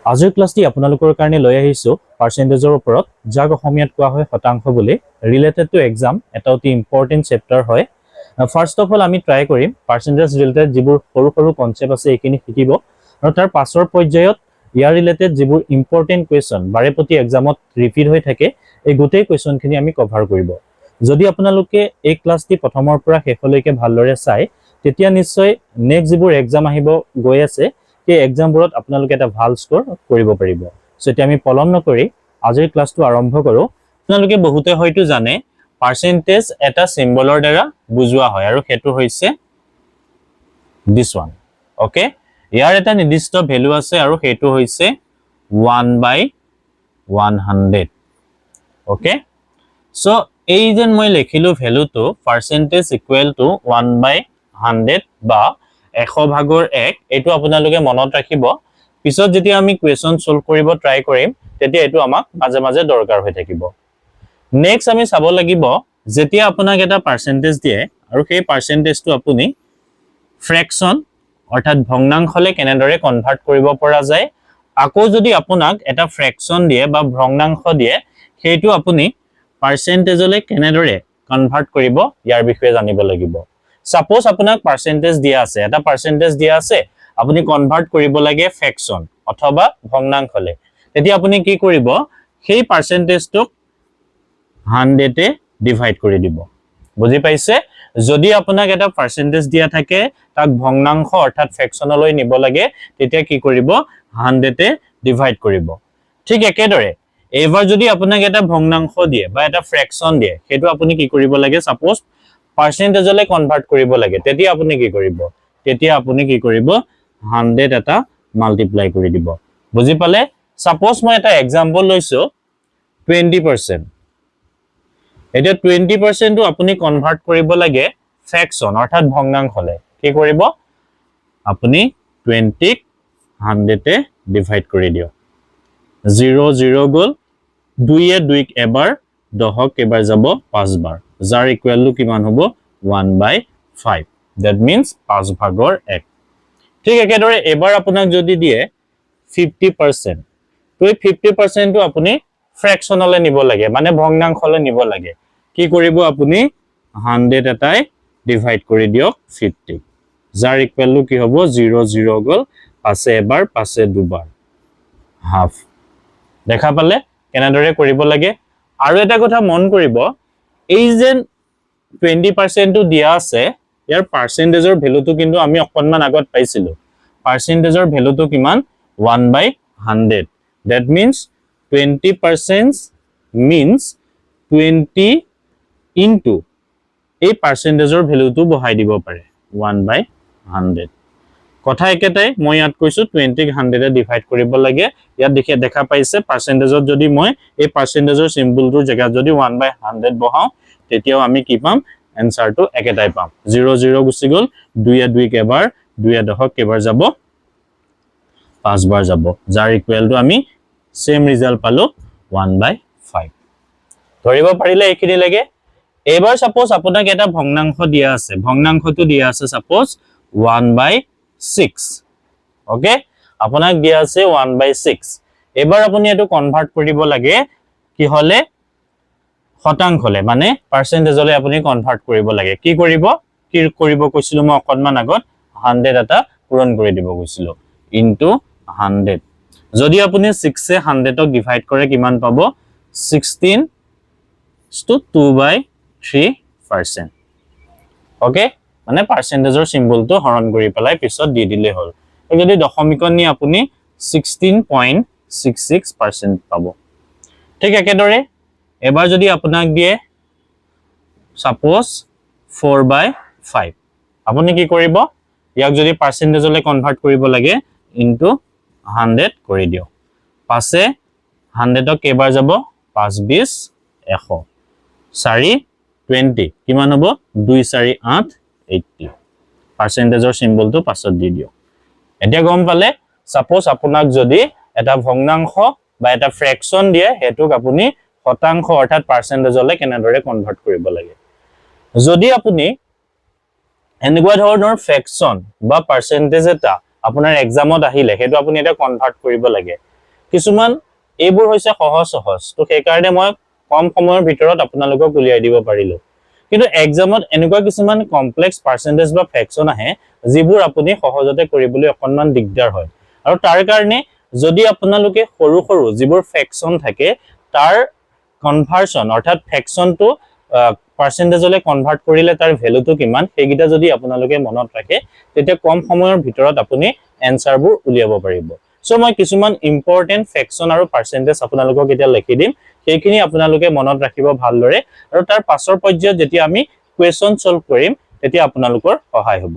আজিৰ ক্লাছটি আপোনালোকৰ কাৰণে লৈ আহিছো পাৰ্চেন্টেজৰ ওপৰত যাক অসমীয়াত কোৱা হয় শতাংশ বুলি ৰিলেটেড টু এক্সাম এটা অতি ইম্পৰ্টেন্ট চেপ্টাৰ হয় ফাৰ্স্ট অফ অল আমি ট্ৰাই কৰিম পাৰ্চেন্টেজ ৰিলেটেড যিবোৰ সৰু সৰু কনসেপ্ট আছে এইখিনি শিকিব আৰু তাৰ পাছৰ পৰ্যায়ত ইয়াৰ ৰিলেটেড যিবোৰ ইম্পৰ্টেন্ট কোৱেশ্চন বাৰে প্ৰতি এক্সামত ৰিপিট হৈ থাকে এই গোটেই কোৱেশ্চনখিনি আমি কভাৰ কৰিব যদি আপোনালোকে এই ক্লাছটি প্ৰথমৰ পৰা শেষলৈকে ভালদৰে চাই তেতিয়া নিশ্চয় নেক্সট যিবোৰ এক্সাম আহিব গৈ আছে এই এক্সামবোৰত আপোনালোকে এটা ভাল স্কোৰ কৰিব পাৰিব সো এতিয়া আমি পলম নকৰি আজিৰ ক্লাছটো আৰম্ভ কৰো আপোনালোকে বহুতে হয়তো জানে পাৰ্চেন্টেজ এটা সিম্বলৰ দ্বাৰা বুজোৱা হয় আৰু হেতু হৈছে this one ওকে ইয়াৰ এটা নিৰ্দিষ্ট ভ্যালু আছে আৰু হেতু হৈছে 1/100 ওকে সো এই যেন মই লিখিলো ভ্যালুটো পাৰ্চেন্টেজ ইকুৱেল টু 1/100 বা 100 ভাগৰ 1 এটো আপোনালোকে মনত ৰাখিব পিছত যেতিয়া আমি কোৱেশ্চন সলভ কৰিব ট্ৰাই কৰিম তেতিয়া এটো আমাক মাজে মাজে দৰকাৰ হৈ থাকিব নেক্সট আমি চাব লাগিব যেতিয়া আপোনাক এটা পাৰ্চেন্টেজ দিয়ে আৰু সেই পাৰ্চেন্টেজটো আপুনি ফ্ৰেকশন অৰ্থাৎ ভগ্নাংশলে কেনেদৰে কনভাৰ্ট কৰিব পৰা যায় আকৌ যদি আপোনাক এটা ফ্ৰেকশন দিয়ে বা ভগ্নাংশ দিয়ে সেইটো আপুনি পাৰ্চেন্টেজলে কেনেদৰে কনভাৰ্ট কৰিব ইয়াৰ বিষয়ে জানিব লাগিব সাপোজ আপোনাক পাৰ্চেন্টেজ দিয়া আছে এটা পাৰ্চেন্টেজ দিয়া আছে আপুনি কনভাৰ্ট কৰিব লাগে ফ্ৰেকশন অথবা ভগ্নাংশলে তেতিয়া আপুনি কি কৰিব সেই পাৰ্চেন্টেজটো 100 এ ডিভাইড কৰি দিব বুজি পাইছে যদি আপোনাক এটা পাৰ্চেন্টেজ দিয়া থাকে তাক ভগ্নাংশ অৰ্থাৎ ফ্ৰেকশনলৈ নিব লাগে তেতিয়া কি কৰিব 100 এ ডিভাইড কৰিব ঠিক একেদৰে এবাৰ যদি আপোনাক এটা ভগ্নাংশ দিয়ে বা এটা ফ্ৰেকশন দিয়ে হেতু আপুনি কি কৰিব লাগে সাপোজ পাৰ্চেন্টেজলে কনভাৰ্ট কৰিব লাগে তেতিয়া আপুনি কি কৰিব 100 এটা মাল্টিপ্লাই কৰি দিব বুজি পালে সাপোজ মই এটা এক্সাম্পল লৈছো 20% এটা 20% টো আপুনি কনভাৰ্ট কৰিব লাগে ফ্ৰেকশন অৰ্থাৎ ভগ্নাংশলে কি কৰিব আপুনি 20 ক 100 এ ডিভাইড কৰি দিও 0 0 গল 2 এ 2 ক এবাৰ 10 ক এবাৰ যাব 5 বাৰ যাৰ ইকুৱেল টু কিমান হ'ব 1/5 that means 5 ভাগৰ 1 ঠিক একেদৰে এবাৰ আপোনাক যদি দিয়ে 50% তো 50% টো আপুনি ফ্ৰেকশনলে নিব লাগে মানে ভগ্নাংশলে নিব লাগে কি কৰিব আপুনি 100 এটাই ডিভাইড কৰি দিওক 50 যাৰ ইকুৱেল টু কি হ'ব 0 0 গল পাছে এবাৰ পাছে দুবাৰ হাফ দেখা পালে কেনেদৰে কৰিব লাগে আৰু এটা কথা মন কৰিব এই যে 20% টো দিয়া আছে ইয়াৰ পাৰ্চেন্টেজৰ ভ্যালুটো কিন্তু আমি অকনমান আগত পাইছিলো পাৰ্চেন্টেজৰ ভ্যালুটো কিমান 1/100 that means 20% means 20 into এই পাৰ্চেন্টেজৰ ভ্যালুটো বহাই দিব পাৰে 1/100 কথা একেটাই মই ইয়াত কৈছো 20 ক 100 এ ডিভাইড কৰিব লাগে ইয়াত দেখা পাইছে পাৰ্চেন্টেজত যদি মই এই পাৰ্চেন্টেজৰ সিম্বলটোৰ জায়গাত যদি 1/100 বহাও তেতিয়াও আমি কি পাম এনসাৰটো একেটাই পাম 0 0 গুচি গল 2 এ 2 ক এবাৰ 2 এ 10 ক এবাৰ যাব 5 বাৰ যাব যাৰ ইকুৱেল টু আমি সেম ৰিজাল্ট পালো 1/5 ধৰিব পাৰিলে এইখিনি লাগে এবাৰ সাপোজ আপোনাক এটা ভগ্নাংশ দিয়া আছে ভগ্নাংশটো দিয়া আছে সাপোজ 1/6 ওকে আপোনাক দিয়া আছে 1/6 এবাৰ আপুনি এটো কনভাৰ্ট কৰিব লাগে কি হলে শতাংশলে মানে পাৰ্চেন্টেজলে আপুনি কনভাৰ্ট কৰিব লাগে কি কৰিব কৈছিলো মই অকনমান আগত 100 এটা পূৰণ কৰি দিব কৈছিলো ইনটু 100 যদি আপুনি 6 এ 100 ক ডিভাইড কৰে কিমান পাব 16 to 2/3% ওকে মানে পাৰ্চেন্টেজৰ সিম্বলটো হৰণ কৰি পেলাই পিছত দি দিলে হল যদি দশমিকন নি আপুনি 16.66% পাব ঠিক একেদৰে এবাৰ যদি আপোনাক দিয়ে সাপোজ 4/5 আপুনি কি কৰিব ইয়াক যদি পাৰ্চেন্টেজলে কনভাৰ্ট কৰিব লাগে ইনটু 100 কৰি দিও পাছে 100 ক কেবাৰ যাব 5 20 100 4 20 কিমান হ'ব 2 4 8 80 পাৰ্চেন্টেজৰ সিম্বলটো পাছত দি দিও এতিয়া গম পালে সাপোজ আপোনাক যদি এটা ভগ্নাংশ বা এটা ফ্ৰেকশন দিয়ে হেতুক আপুনি শতাংশ অৰ্থাৎ পাৰ্চেন্টেজলে কেনেদৰে কনভাৰ্ট কৰিব লাগে যদি আপুনি এনেকুৱা ধৰণৰ ফ্ৰেকশন বা পাৰ্চেন্টেজ এটা আপোনাৰ এক্সামত আহিলে হেতু আপুনি এটা কনভাৰ্ট কৰিব লাগে কিছুমান এইবোৰ হৈছে সহজ সহজ তো সেই কাৰণে মই কম সময়ৰ ভিতৰত আপোনালোকক উলিয়াই দিব পাৰিলো কিন্তু এক্সামত এনেকুৱা কিছুমান কমপ্লেক্স পাৰ্চেন্টেজ বা ফ্ৰেকশন আহে যিবোৰ আপুনি সহজতে কৰিবলৈ অকনমান দিগদাৰ হয় আৰু তাৰ কাৰণে যদি আপোনালোকে সৰু সৰু যিবোৰ ফ্ৰেকশন থাকে তাৰ কনভাৰ্সন অৰ্থাৎ ফ্ৰেকশনটো পাৰ্চেন্টেজলে কনভাৰ্ট কৰিলে তাৰ ভ্যালুটো কিমান সেইগিটা যদি আপোনালোকে মনত ৰাখে তেতিয়া কম সময়ৰ ভিতৰত আপুনি এনসাৰবোৰ উলিয়াব পাৰিব সো মই কিছুমান ইম্পৰ্টেন্ট ফ্ৰেকশন আৰু পাৰ্চেন্টেজ আপোনালোকক এতিয়া লিখি দিম সেইখিনি আপোনালোকে মনত ৰাখিব ভালদৰে আৰু তাৰ পাছৰ পৰ্যায়ত যেতিয়া আমি কোৱেশ্চন সলভ কৰিম তেতিয়া আপোনালোকৰ সহায় হ'ব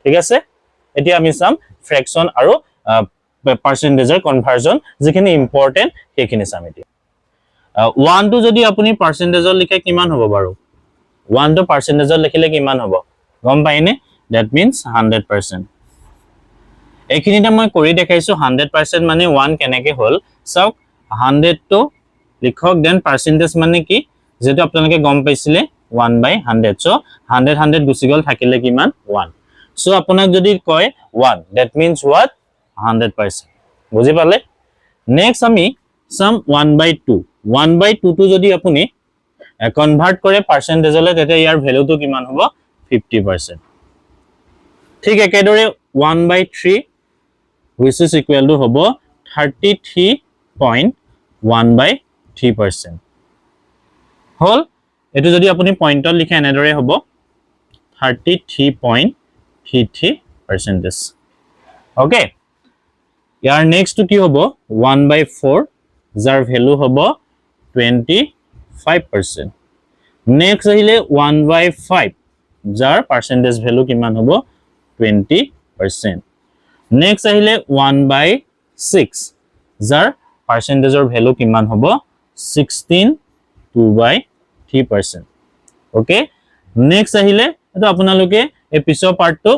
ঠিক আছে এতিয়া আমি চাম ফ্ৰেকশন আৰু পাৰ্চেন্টেজৰ কনভাৰ্সন যিখিনি ইম্পৰ্টেন্ট সেইখিনি চাম এতিয়া 1 টো যদি আপুনি পাৰ্চেন্টেজত লিখে কিমান হ'ব বাৰু 1 টো পাৰ্চেন্টেজত লিখিলে কিমান হ'ব গম পাইনে that means 100% এইখিনিতে মই কৰি দেখাইছো 100% মানে 1 কেনেকে হল সব 100 টো লিখক দেন পাৰ্চেন্টেজ মানে কি যেটো আপোনালোকে গম পাইছিলে 1/100 সো 100 100 গুছি গল থাকিলে কিমান 1 সো আপোনাক যদি কয় 1 that means what 100% বুজি পালে নেক্সট আমি সাম 1/2 1/2 টো যদি আপুনি কনভার্ট কৰে পাৰ্সেন্টেজলে তেতিয়া ইয়াৰ ভ্যালুটো কিমান হ'ব 50% ঠিক একেদৰে 1/3 which is equal to হ'ব 33.1/3% হল এটো যদি আপুনি পইণ্টত লিখে এনেদৰে হ'ব 33.33% ওকে ইয়াৰ নেক্সট কি হ'ব 1/4 যাৰ ভ্যালু হ'ব 25% next আহিলে 1/5 যাৰ পাৰ্সেন্টেজ ভ্যালু কিমান হ'ব 20% next আহিলে 1/6 যাৰ পাৰ্সেন্টেজৰ ভ্যালু কিমান হ'ব 16.2/3% ওকে next আহিলে এটো আপোনালোকে এই পিছৰ পাৰ্টটো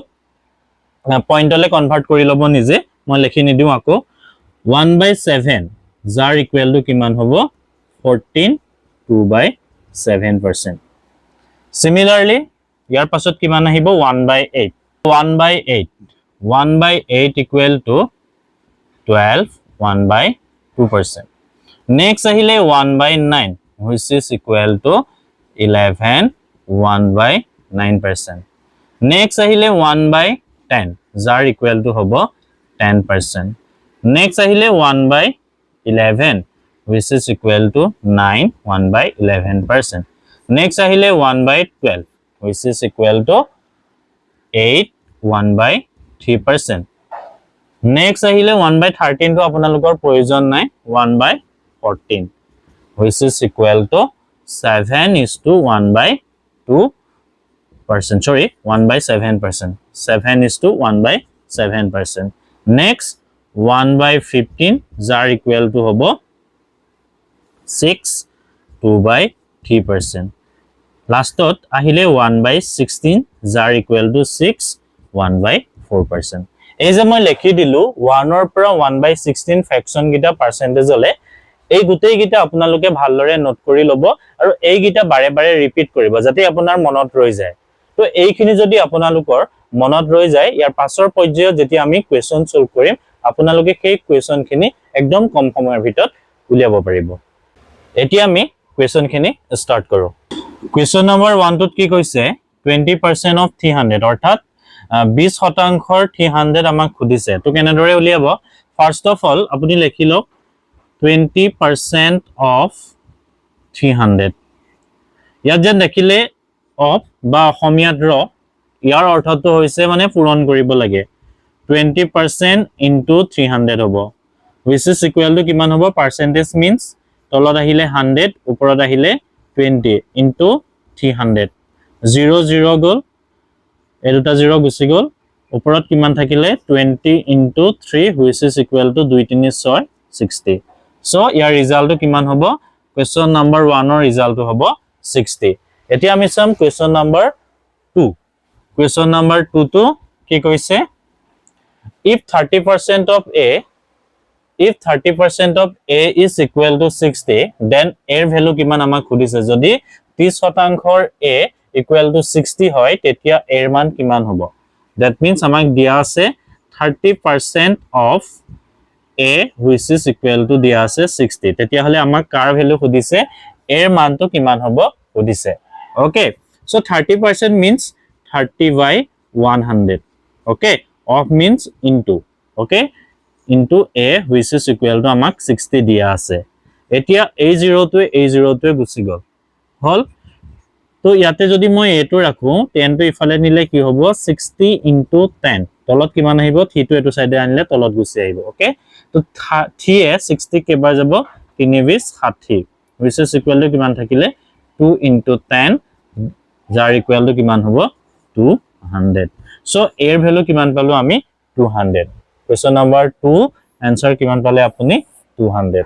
পইণ্টলে কনভাৰ্ট কৰি লব নিজে মই লিখি নিদিও আকৌ 1/7 যাৰ ইকুৱেল টু কিমান হ'ব 14.2/7% similarly ইয়াৰ পাছত কিমান আহিব 1/8 1/8 equal to 12 1/2% next আহিলে 1/9 which is equal to 11 1/9% next আহিলে 1/10 যাৰ equal to হ'ব 10% next আহিলে 1/11 which is equal to 9 1/11% next আহিলে 1/12 which is equal to 8 1/3% next আহিলে 1/13 টো আপোনালোকৰ প্ৰয়োজন নাই 1/14 which is equal to 7:1/2% sorry 1/7% 7:1/7% next 1/15 যাৰ equal to হ'ব 6 2/3% লাষ্টত আহিলে 1/16 যাৰ equal to 6 1/4% এই যে মই লিখি দিলো 1 ৰ পৰা 1/16 ফ্ৰেকশন গিটা পাৰ্সেন্টেজ হলে এই গুটেই গিটা আপোনালোকে ভালদৰে নোট কৰি লব আৰু এই গিটা বাৰে বাৰে ৰিপিট কৰিব যাতে আপোনাৰ মনত ৰৈ যায় তো এইখিনি যদি আপোনালোকৰ মনত ৰৈ যায় ইয়াৰ পাছৰ পৰ্যায়ত যেতিয়া আমি কোৱেশ্চন সলভ কৰিম আপোনালোকে সেই কোৱেশ্চনখিনি একদম কম সময়ৰ ভিতৰত উলিয়াব পাৰিব এতিয়া আমি কোৱেশ্চনখিনি স্টাৰ্ট কৰো কোৱেশ্চন নম্বৰ 1 টোত কি কৈছে 20% of 300 অৰ্থাৎ 20% 300 আমাক খুদিছে তো কেনেদৰে উলিয়াব ফাৰ্স্ট অফ অল আপুনি লিখি লওক 20% of 300 ইয়াত যে দেখিলে অফ বা অসমীয়াত ৰ ইয়াৰ অৰ্থটো হৈছে মানে পূৰণ কৰিব লাগে 20% into 300 হ'ব which is equal to কিমান হ'ব percentage means তলত আহিলে 100 ওপৰত আহিলে 20 into 300 0 0 গল এই দুটা 0 গুছি গল ওপৰত কিমান থাকিলে 20 into 3 which is equal to 2 3 6 60 so ইয়াৰ ৰিজাল্টটো কিমান হ'ব কোৱেশ্চন নম্বৰ 1 ৰ ৰিজাল্টটো হ'ব 60 এতিয়া আমি চাম কোৱেশ্চন নম্বৰ 2 কোৱেশ্চন নম্বৰ 2 টো কি কৈছে if 30% of a is equal to 60 then a value কিমান আমাক খুদিছে যদি 30% a equal to 60 হয় তেতিয়া a ৰ মান কিমান হ'ব that means আমাক দিয়া আছে 30% of a which is equal to দিয়া আছে 60 তেতিয়া হলে আমাক কাৰ ভ্যালু খুদিছে a এর মানটো কিমান হ'ব খুদিছে okay so 30% means 30 by 100 okay of means into okay into a which is equal to আমাক 60 দিয়া আছে এতিয়া a0 টোৱে গুছি গল হল তো ইয়াতে যদি মই a টো ৰাখো 10 টো ইফালে নিলে কি হ'ব 60 into 10 তলত কিমান আহিব 3 টো এটো সাইডে আনিলে তলত গুছি আহিব ওকে তো 3 এ 60 কেবাৰ যাব 3 20 60 which is equal to কিমান থাকিলে 2 into 10 যাৰ ইকুৱেল টু কিমান হ'ব 200 সো a এৰ ভ্যালু কিমান পালো আমি 200 কোৱেশ্চন নম্বৰ 2 आंसर কিমান পালে আপুনি 200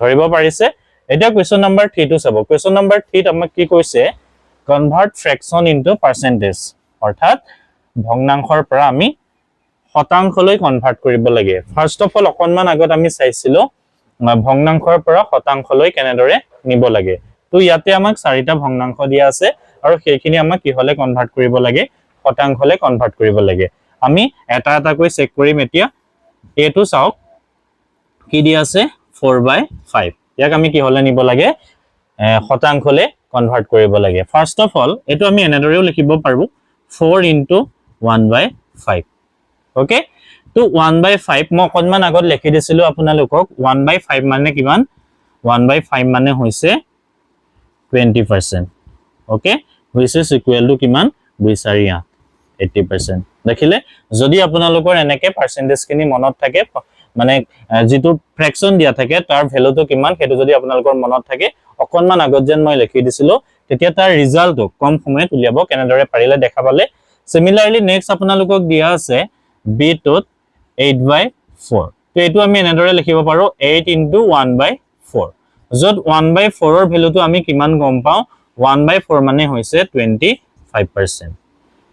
ধৰিব পাৰিছে এটা কোৱেশ্চন নম্বৰ 3 টো চাব কোৱেশ্চন নম্বৰ 3 ত আমাক কি কৈছে কনভাৰ্ট ফ্ৰেকশন ইনটু পাৰ্সেন্টেজ অৰ্থাৎ ভগ্নাংশৰ পৰা আমি শতাংশলৈ কনভাৰ্ট কৰিব লাগে ফাৰ্স্ট অফ অল অকনমান আগত আমি চাইছিলো ভগ্নাংশৰ পৰা শতাংশলৈ কেনেদৰে নিব লাগে তো ইয়াতে আমাক চাৰিটা ভগ্নাংশ দিয়া আছে আৰু সেইখিনি আমাক কি হলে কনভাৰ্ট কৰিব লাগে শতাংশলৈ কনভাৰ্ট কৰিব লাগে আমি এটা এটা কৈ চেক কৰিম এতিয়া a টো চাওক কি দিয়া আছে 4/5 ইয়াক আমি কি হলে নিব লাগে শতাংশলৈ কনভাৰ্ট কৰিব লাগে ফাৰ্স্ট অফ অল এটো আমি এনেদৰেও লিখিব পাৰো 4 into 1/5 ওকে তো 1/5 মই অকনমান আগত লিখি দিছিলো আপোনালোকক 1/5 মানে কিমান 1/5 মানে হৈছে 20% okay which is equal to কিমান 2/4 80% দেখিলে যদি আপোনালোকৰ এনেকে পাৰ্সেন্টেজ কিনি মনত থাকে মানে যেটো ফ্ৰেকশন দিয়া থাকে তাৰ ভ্যালুটো কিমান হেতু যদি আপোনালোকৰ মনত থাকে অকনমান আগত যেন মই লিখি দিছিলো তেতিয়া তাৰ ৰিজাল্টটো কম সময়ত উলিয়াব কেনেদৰে পাৰিলে দেখা পালে সিমিলাৰলি নেক্সট আপোনালোকক দিয়া আছে b টোত 8/4 তো এটো আমি এনেদৰে লিখিব পাৰো 8 into 1/4 যত 1/4 ৰ ভ্যালুটো আমি কিমান গম পাও 1/4 মানে হৈছে 25%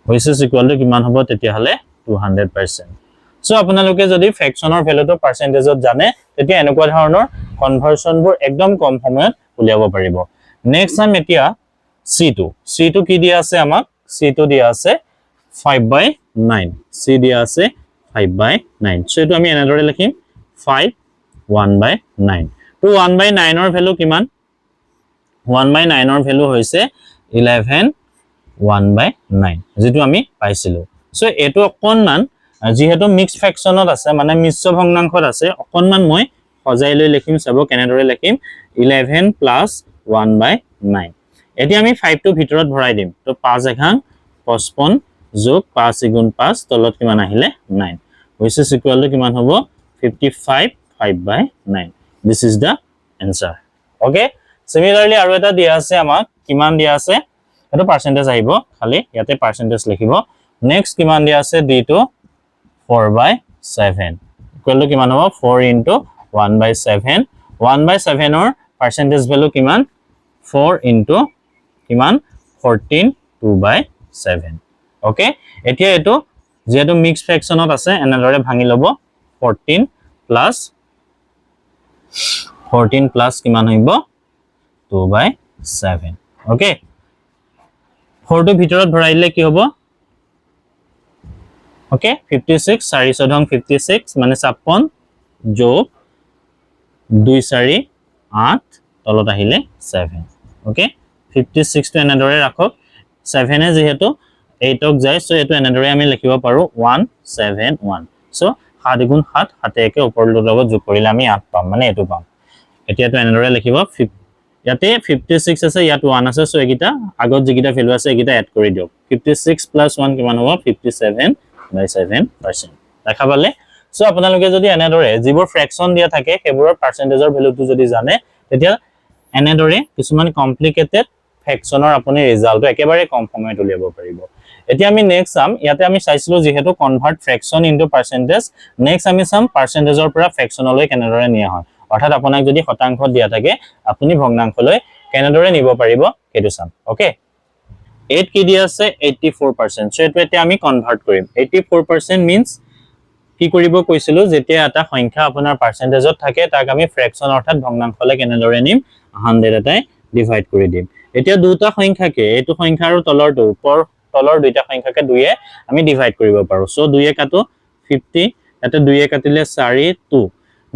which is equal to কিমান হ'ব তেতিয়া হলে 200% সো আপোনালোকে যদি ফ্ৰেকশনৰ ভ্যালুটো পাৰ্সেন্টেজত জানে তেতিয়া এনেকুৱা ধৰণৰ কনভাৰ্সনবোৰ একদম কম সময়ত উলিয়াব পাৰিব নেক্সট টাইম এতিয়া c2 কি দিয়া আছে আমাক c2 দিয়া আছে 5/9 c দিয়া আছে 5/9 সো এটো আমি এনেদৰে লিখিম 5 1/9 তো 1/9 ৰ ভ্যালু কিমান 1/9 ৰ ভ্যালু হৈছে 11 1/9 যেটো আমি পাইছিলো সো এটো অকনমান যেহেতু মিক্স ফ্ৰেকশনত আছে মানে মিশ্ৰ ভগ্নাংশত আছে অকনমান মই সজাই লৈ লিখিম চাব কেনেদৰে লিখিম 11 + 1/9 এতিয়া আমি 5 টো ভিতৰত ভৰাই দিম তো 5 এঘাং 55 যোগ 5 * 5 তলত কিমান আহিলে 9 which is equal to কিমান হ'ব 55 5/9 this is the answer okay similarly আৰু এটা দিয়া আছে আমাক কিমান দিয়া আছে এটো পার্সেন্টেজ আহিব খালি ইয়াতে পার্সেন্টেজ লিখিব নেক্সট কিমান দিয়া আছে d টো 4/7 equal to কিমান হ'ব 4 into 1/7 1/7 ৰ পার্সেন্টেজ ভ্যালু কিমান 4 into কিমান 14 2/7 ওকে এতিয়া এটো যেটো মিক্স ফ্ৰেকশনত আছে এনেদৰে ভাঙি লব 14 plus কিমান হইব 2/7 ওকে 4 টো ভিতৰত ভৰাইলে কি হ'ব ওকে 56 4 7 56 মানে 56 যোগ 2 4 8 তলত আহিলে 7 ওকে 56 টো এনেদৰে ৰাখক 7 এ যেহেতু 8 ক যায় সো এটো এনেদৰে আমি লিখিব পাৰো 171 সো 7 * 7 7 একে ওপৰলৈ লগত যোগ কৰিলে আমি 8 পাম মানে এটো পাম এতিয়া তো এনেদৰে লিখিব ইয়াতে 56 আছে ইয়াত 1 আছে সো এগিটা আগত যেগিটা ভ্যালু আছে এগিটা এড কৰি দিওক 56 + 1 কিমান হ'ব 57/7% দেখা পালে সো আপোনালোকে যদি এনেদৰে যিবোৰ ফ্ৰেকশন দিয়া থাকে সেইবোৰৰ পাৰ্সেন্টেজৰ ভ্যালুটো যদি জানে তেতিয়া এনেদৰে কিছুমান কমপ্লিকেটেড ফ্ৰেকশনৰ আপুনি ৰিজাল্টটো একেবাৰে কম সময়ত উলিয়াব পাৰিব এতিয়া আমি নেক্সট চাম ইয়াতে আমি চাইছিলো যেহেতু কনভাৰ্ট ফ্ৰেকশন ইনটু পাৰ্সেন্টেজ নেক্সট আমি চাম পাৰ্সেন্টেজৰ পৰা ফ্ৰেকশনলৈ কেনেদৰে নিয়া হয় অৰ্থাৎ আপোনাক যদি শতাংশ দিয়া থাকে আপুনি ভগ্নাংশলৈ কেনেদৰে নিব পাৰিব হেতু চাম ওকে 8 কি দিয়া আছে 84% সো এটো এতিয়া আমি কনভাৰ্ট কৰিম 84% means কি কৰিব কৈছিলো যেতিয়া এটা সংখ্যা আপোনাৰ পাৰ্সেন্টেজত থাকে তাক আমি ফ্ৰেকশন অৰ্থাৎ ভগ্নাংশলৈ কেনেদৰে নিম 100 এটাই ডিভাইড কৰি দিম এতিয়া দুটা সংখ্যাকে এটো সংখ্যা আৰু তলৰটো উপৰ তলৰ দুইটা সংখ্যাকে 2 এ আমি ডিভাইড কৰিব পাৰো সো 2 এ কাটো 50 এতে 2 এ কাটিলে 4 2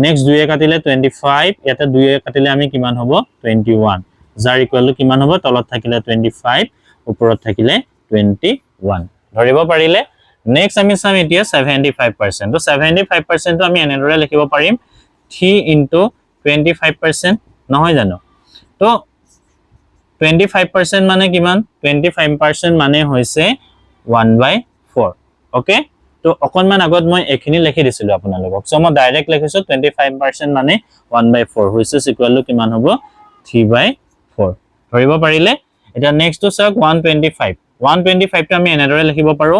নেক্সট 2 এ কাটিলে 25 ইয়াতে 2 এ কাটিলে আমি কিমান হ'ব 21 যাৰ ইকুৱেল টু কিমান হ'ব তলত থাকিলে 25 ওপৰত থাকিলে 21 ধৰিব পাৰিলে নেক্সট আমি চাম এতিয়া 75% তো 75% তো আমি এনেদৰে লিখিব পাৰিম 3 into 25% নহয় জানো তো 25% মানে কিমান 25% মানে হৈছে 1/4 ওকে তো অকনমান আগত মই এখিনি লিখি দিছিলো আপোনালোকক সো মই ডাইৰেক্ট লিখিছো 25% মানে 1/4 হৈছে ইকুৱেল টু কিমান হ'ব 3/4 ধৰিব পাৰিলে এটা নেক্সট তো চাওক 125 125 টো আমি এনেদৰে লিখিব পাৰো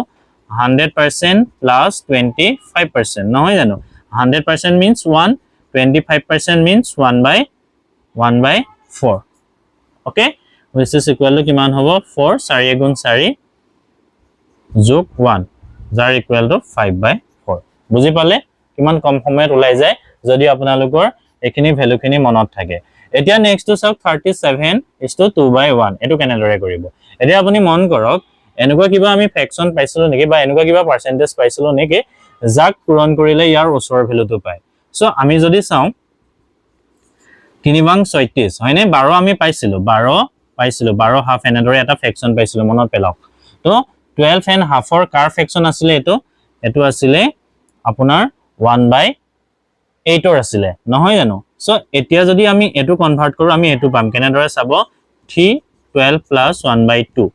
100% plus 25% নহয় জানো 100% means 1 25% means 1/4 okay which is equal to কিমান হ'ব 4 4 গুণ 4 যোগ 1 যাৰ ইকুৱেল টু 5/4 বুজি পালে কিমান কম সময়ত ওলাই যায় যদি আপোনালোকৰ এখিনি ভ্যালুখিনি মনত থাকে এতিয়া নেক্সট তো চাওক 37 2/1 এটো কেনেদৰে কৰিব এতিয়া আপুনি মন কৰক এনেকুৱা কিবা আমি ফ্ৰেকশন পাইছিলো নেকি বা এনেকুৱা কিবা পাৰ্সেন্টেজ পাইছিলো নেকি যাক পূৰণ কৰিলে ইয়াৰ ওচৰৰ ভ্যালুটো পায় সো আমি যদি চাও 3/36 হয়নে 12 আমি পাইছিলো 12 হাফ এনেদৰে এটা ফ্ৰেকশন পাইছিলো মনত পেলাওক তো 12 and half or কাৰ ফ্ৰেকশন আছিল এটো আছিল আপোনাৰ 1/8 or আছিল নহয় জানো সো এতিয়া যদি আমি এটো কনভাৰ্ট কৰো আমি এটো পাম কেনেদৰে চাব 3 12 plus 1/2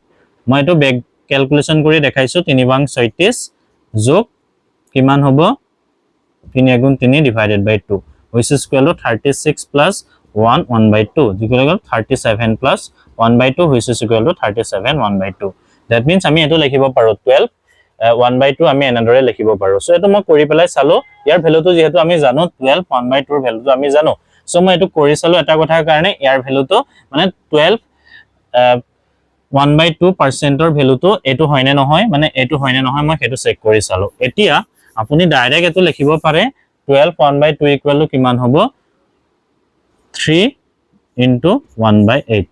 মই এটো বেক ক্যালকুলেশন কৰি দেখাইছো 3/36 যোগ কিমান হ'ব 3 গুণ 3 divided by 2 which is equal to 36 plus 1 1/2 equal to 37 plus 1/2 which is equal to 37 1/2 that means আমি এটো লিখিব পাৰো 12 1/2 আমি এনেদৰে লিখিব পাৰো সো এটো মই কৰি পেলাই চালো ইয়াৰ ভ্যালুটো যেহেতু আমি জানো 12 1/2 এৰ ভ্যালুটো আমি জানো সো মই এটো কৰি চালো এটা কথাৰ কাৰণে ইয়াৰ ভ্যালুটো মানে 12 1/2% or ভ্যালুটো এটো হয়নে নহয় মানে এটো হয়নে নহয় মই হেতু চেক কৰি চালো এতিয়া আপুনি ডাইৰেক্ট এটো লিখিব পাৰে 12 1/2 ইকুৱেল টু কিমান হ'ব 3 into 1/8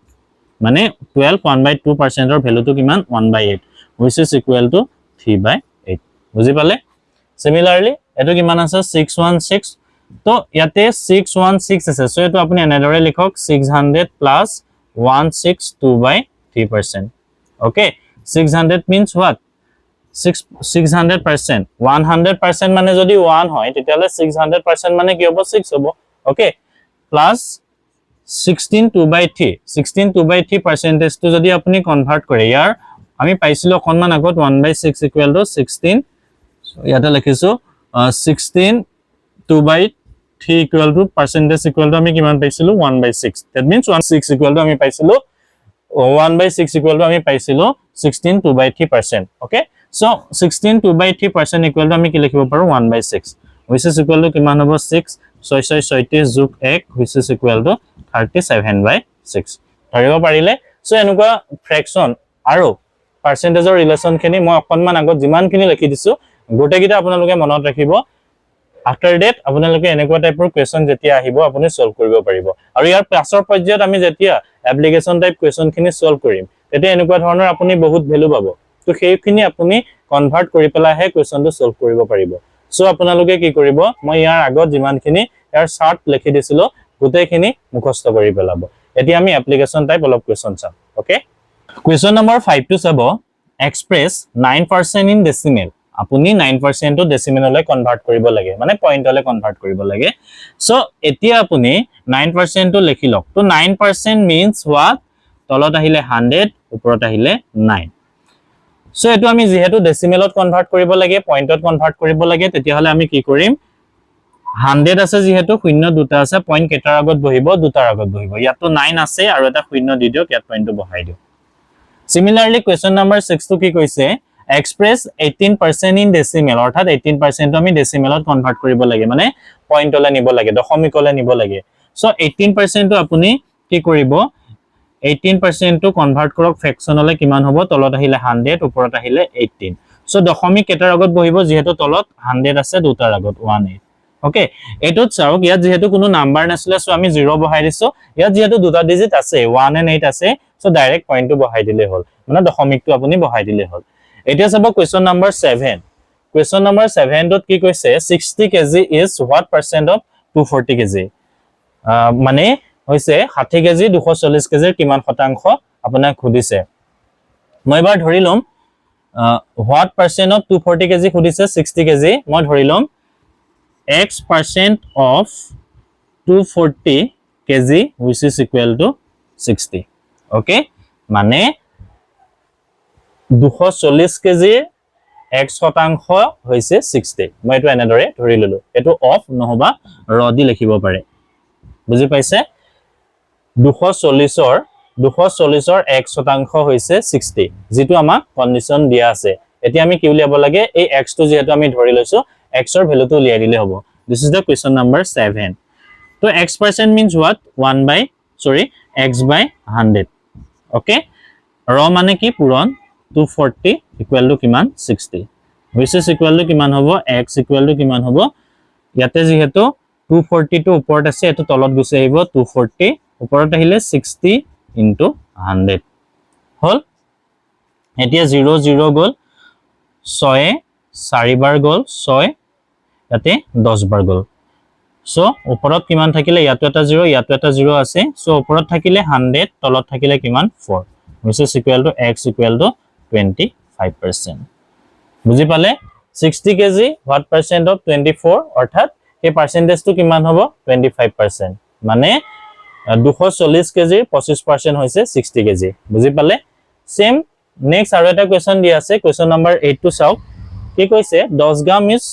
মানে 12 1/2% or ভ্যালুটো কিমান 1/8 which is equal to 3/8 বুজি পালে similarly এটো কিমান আছে 616 তো ইয়াতে 616 আছে সো এটো আপুনি এনেদৰে লিখক 600 plus 162/3% okay 600 means what 600% 100% মানে যদি 1 হয় তেতিয়ালে 600% মানে কি হ'ব 6 হ'ব okay plus 16 2/3 16 2/3 percentage to যদি আপুনি কনভার্ট কৰে ইয়াৰ আমি পাইছিলো অকনমান আগত 1/6 equal to 16 so ইয়াতে লিখিছো 16 2/3 equal to percentage equal to আমি কিমান পাইছিলো 1/6 that means 1/6 equal to আমি পাইছিলো 1/6 equal to আমি পাইছিলো 16 2/3% okay so 16 2/3% equal to আমি কি লিখিব পাৰো 1/6 which is equal to কিমান হ'ব 6 6 36 যোগ 1 which is equal to 37/6 ধৰিব পাৰিলে সো এনেকুৱা ফ্ৰেকশন আৰু পাৰ্সেন্টেজৰ ৰিলেচন খিনি মই অকনমান আগত যিমান খিনি লিখি দিছো গোটেইকিটা আপোনালোকে মনত ৰাখিব আফটাৰ ডেট আপোনালোকে এনেকুৱা টাইপৰ কোৱেশ্চন যেতিয়া আহিব আপুনি সলভ কৰিব পাৰিব আৰু ইয়াৰ পাছৰ পৰ্যায়ত আমি যেতিয়া এপ্লিকেশন টাইপ কোৱেশ্চন খিনি সলভ কৰিম তেতিয়া এনেকুৱা ধৰণৰ আপুনি বহুত ভ্যালু পাব তো সেইখিনি আপুনি কনভাৰ্ট কৰি পেলাহে কোৱেশ্চনটো সলভ কৰিব পাৰিব সো আপোনালোকে কি কৰিব মই ইয়াৰ আগত যিমানখিনি ইয়াৰ শৰ্ট লিখি দিছিলো গোটেইখিনি মুখস্থ কৰি পেলাব এতিয়া আমি এপ্লিকেশন টাইপ অলপ কোৱেশ্চন চাম ওকে কোৱেশ্চন নম্বৰ 5 টো চাব এক্সপ্ৰেছ 9% ইন ডেসিমেল আপুনি 9% টো ডেসিমেললৈ কনভাৰ্ট কৰিব লাগে মানে পইণ্টলৈ কনভাৰ্ট কৰিব লাগে সো এতিয়া আপুনি 9% টো লিখি লওক তো 9% means what তলত আহিলে 100 ওপৰত আহিলে 9 সো এটো আমি যেহেতু ডেসিমেলত কনভাৰ্ট কৰিব লাগে পইণ্টত কনভাৰ্ট কৰিব লাগে তেতিয়া হলে আমি কি কৰিম 100 আছে যেহেতু শূন্য দুটা আছে পইণ্ট কেটাৰ আগত বহিব দুটাৰ আগত বহিব ইয়াতো 9 আছে আৰু এটা শূন্য দি দিওক ইয়াত পইণ্টটো বহাই দিওক similarly question number 6 টো কি কৈছে express 18% in decimal অৰ্থাৎ 18% আমি ডেসিমেলত কনভাৰ্ট কৰিব লাগে মানে পইণ্টলৈ নিব লাগে দশমিকলৈ নিব লাগে সো 18% টো আপুনি কি কৰিব 18% টো কনভাৰ্ট কৰক ফ্ৰেকশনলৈ কিমান হ'ব তলত আহিলে 100 ওপৰত আহিলে 18 সো দশমিক কেটাৰ আগত বহিব যেহেতু তলত 100 আছে দুটাৰ আগত 18 ওকে এটোত চাওক ইয়াত যেহেতু কোনো নাম্বাৰ নাছিলে সো আমি 0 বহাই দিছো ইয়াত যেহেতু দুটা ডিজিট আছে 1 and 8 আছে সো ডাইৰেক্ট পইণ্টটো বহাই দিলে হল মানে দশমিকটো আপুনি বহাই দিলে হল এতিয়া চাব কোৱেশ্চন নম্বৰ 7 কোৱেশ্চন নম্বৰ 7 ত কি কৈছে 60 kg is what percent of 240 KG মানে হৈছে 60 কেজি 240 কেজিৰ কিমান শতাংশ আপোনাক সুধিছে মই এবাৰ ধৰি লম what percent of 240 কেজি সুধিছে 60 কেজি মই ধৰি লম x% of 240 KG which is equal to 60 okay মানে 240 কেজিৰ x শতাংশ হৈছে 60 মই এটো এনেদৰে ধৰি ললো এটো অফ নহবা ৰ দি লিখিব পাৰে বুজি পাইছে 240 ৰ x শতাংশ হৈছে 60 যেটো আমাক কন্ডিশন দিয়া আছে এতিয়া আমি কি উলিয়াব লাগে এই x টো যেহেতু আমি ধৰি লৈছো x ৰ ভ্যালুটো উলিয়াই দিলে হ'ব this is the question number 7 তো x% means what x by 100 okay ৰ মানে কি পূৰণ 240 equal to কিমান 60 which is equal to কিমান হ'ব x equal to কিমান হ'ব ইয়াতে যেহেতু 240 টো ওপৰত আছে এটো তলত গুছি আহিব 240 ওপৰত আহিলে 60 into 100 হল এতিয়া 0 0 গল 6 4 বাৰ গল 6 ইয়াতে 10 বাৰ গল সো ওপৰত কিমান থাকিলে ইয়াতো এটা 0 আছে সো ওপৰত থাকিলে 100 তলত থাকিলে কিমান 4 which is equal to x equal to 25% বুজি পালে 60 কেজি what percent of 24 অৰ্থাৎ এই পাৰ্সেন্টেজ তো কিমান হ'ব 25% মানে 240 কেজিৰ 25% হৈছে 60 কেজি বুজি পালে সেম নেক্সট আৰু এটা কোৱেশ্চন দি আছে কোৱেশ্চন নম্বৰ 8 টো চাওক কি কৈছে 10 গ্ৰাম is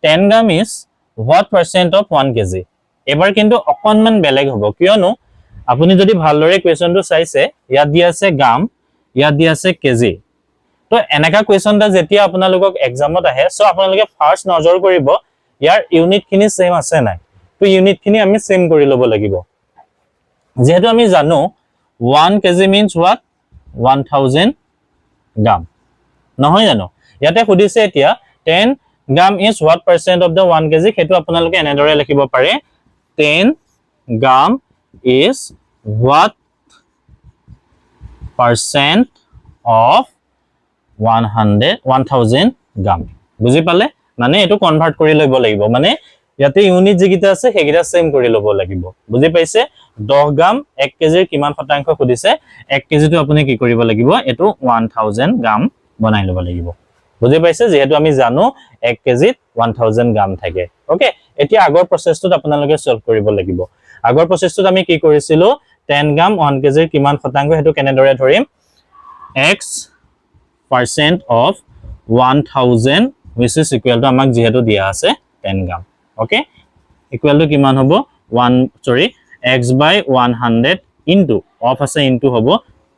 10 gram is what percent of 1 KG এবাৰ কিন্তু অকনমান বেলেগ হ'ব কিয়নো আপুনি যদি ভালদৰে কোৱেশ্চনটো চাইছে ইয়াত দি আছে গ্ৰাম ইয়াত দি আছে কেজি তো এনেকা কোৱেশ্চনটা যেতিয়া আপোনালোকক এক্সামত আহে সো আপোনালোকে ফাৰ্স্ট নজৰ কৰিব ইয়াৰ ইউনিট খিনি সেম আছে নাই তো ইউনিট খিনি আমি সেম কৰি লব লাগিব যেহেতু আমি জানো 1 কেজি means what 1000 গ্রাম নহয় জানো ইয়াতে খুদিছে এতিয়া 10 গ্রাম is what percent of the 1 KG হেতু আপোনালোকে এনেদৰে লিখিব পাৰে 10 গ্ৰাম is what percent of 1000 গ্ৰাম বুজি পালে মানে এটো কনভাৰ্ট কৰি লব লাগিব মানে ইয়াতে ইউনিট যেগিটা আছে হেগিটা সেম কৰি লব লাগিব বুজি পাইছে 10 গ্ৰাম 1 কেজিৰ কিমান শতাংশ খুদিছে 1 কেজিটো আপুনি কি কৰিব লাগিব এটো 1000 গ্রাম বনাই লব লাগিব বুজি পাইছে যেহেতু আমি জানো 1 কেজিত 1000 গ্রাম থাকে ওকে এতিয়া আগৰ প্ৰসেছটোত আপোনালোকে সলভ কৰিব লাগিব আগৰ প্ৰসেছটোত আমি কি কৰিছিলো 10 গ্ৰাম 1 কেজিৰ কিমান শতাংশ হেতু কেনেদৰে ধৰিম x% of 1000 which is equal to আমাক যেহেতু দিয়া আছে 10 গ্রাম okay equal to কিমান হ'ব x by 100 into of আছে into হ'ব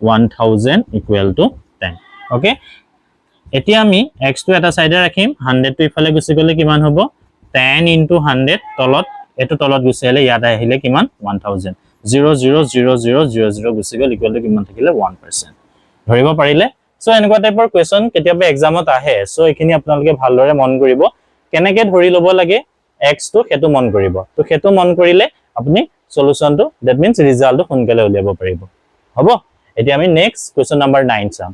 1000 equal to 10 okay এতিয়া আমি x টো এটা সাইডে ৰাখিম 100 টো ইফালে গুছি গলে কিমান হ'ব 10 into 100 তলত এটো তলত গুছি আহিলে ইয়াত আহিলে কিমান 1000 0.000000 গুছি গল equal to কিমান থাকিলে 1% ধৰিব পাৰিলে সো এনেকুৱা টাইপৰ কোৱেশ্চন কেতিয়াবা এক্সামত আহে সো এখিনি আপোনালোকে ভালদৰে মন কৰিব কেনেকে ধৰি লব লাগে x টো হেতু মন কৰিব তো হেতু মন কৰিলে আপুনি সলিউশনটো that means ৰিজাল্টটো সোনকালে উলিয়াব পাৰিব হ'ব এতিয়া আমি নেক্সট কোৱেশ্চন নম্বৰ 9 চাম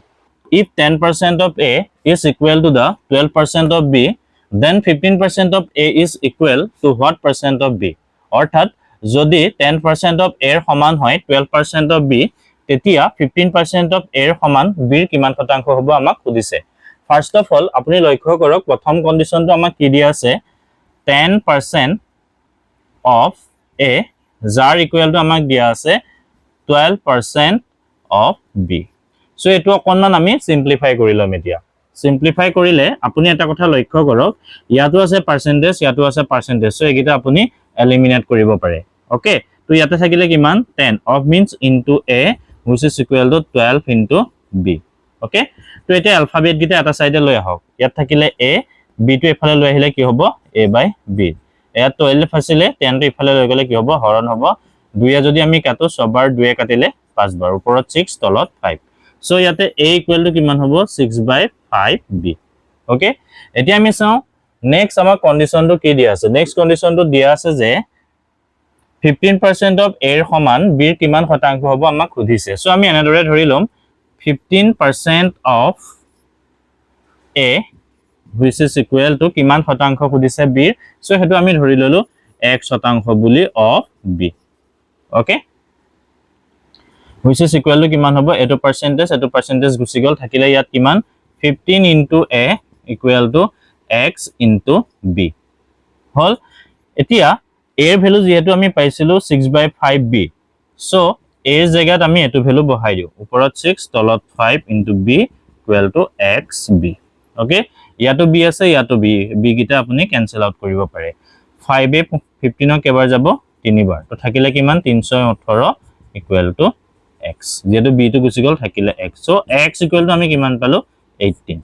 if 10% of a is equal to the 12% of b then 15% of a is equal to what percent of b অৰ্থাৎ যদি 10% of a সমান হয় 12% of b তেতিয়া 15% of a সমান b কিমান শতাংশ হ'ব আমাক সুধিছে ফাৰ্স্ট অফ অল আপুনি লক্ষ্য কৰক প্ৰথম কন্ডিশনটো আমাক কি দিয়া আছে 10% of a যাৰ ইকুৱেল টু আমাক দিয়া আছে 12% of b সো এটো অকনমান আমি সিম্পলিফাই কৰি লম এতিয়া সিম্পলিফাই কৰিলে আপুনি এটা কথা লক্ষ্য কৰক ইয়াতো আছে পাৰ্সেন্টেজ ইয়াতো আছে পাৰ্সেন্টেজ সো এগিটা আপুনি এলিমিনেট কৰিব পাৰে ওকে তো ইয়াতে থাকিলে কিমান 10 of means into a which is equal to 12 into b okay তো এটা অ্যালফাবেট গিটা এটা সাইডে লৈ আহক ইয়াত থাকিলে a b টো এফালে লৈ আহিলে কি হ'ব a by b ইয়াত 12 ফাছিলে 10 টো ইফালে লৈ গলে কি হ'ব হৰণ হ'ব 2 যদি আমি কাটো সবাৰ 2 কাটিলে 5 বাৰ ওপৰত 6 তলত 5 সো ইয়াতে a equal to কিমান হ'ব 6 by 5b okay এতিয়া আমি চাও নেক্সট আমাৰ কন্ডিশনটো কি দিয়া আছে নেক্সট কন্ডিশনটো দিয়া আছে যে 15% of a এর সমান b এর কিমান শতাংশ হ'ব আমাক খুদিছে সো আমি এনেদৰে ধৰি লম 15% of a which is equal to কিমান শতাংশ খুদিছে b সো হেতু আমি ধৰি ললো 1% বুলি of b okay which is equal to কিমান হ'ব এটো percentage গুচি গল থাকিলে ইয়াত কিমান 15 into a equal to x into b হল এতিয়া a এর ভ্যালু যেহেতু আমি পাইছিলো 6/5b so a এর জায়গাত আমি এটো ভ্যালু বহাই দিও উপৰত 6 তলত 5 into b equal to xb okay ইয়াতো b আছে ইয়াতো b গিটা আপুনি ক্যান্সেল আউট কৰিব পাৰে 5 এ 15 কেবাৰ যাব তিনিবাৰ তো থাকিলে কিমান 318 equal to x যেহেতু b টো গুচি গল থাকিলে x so x equal to আমি কিমান পালো 18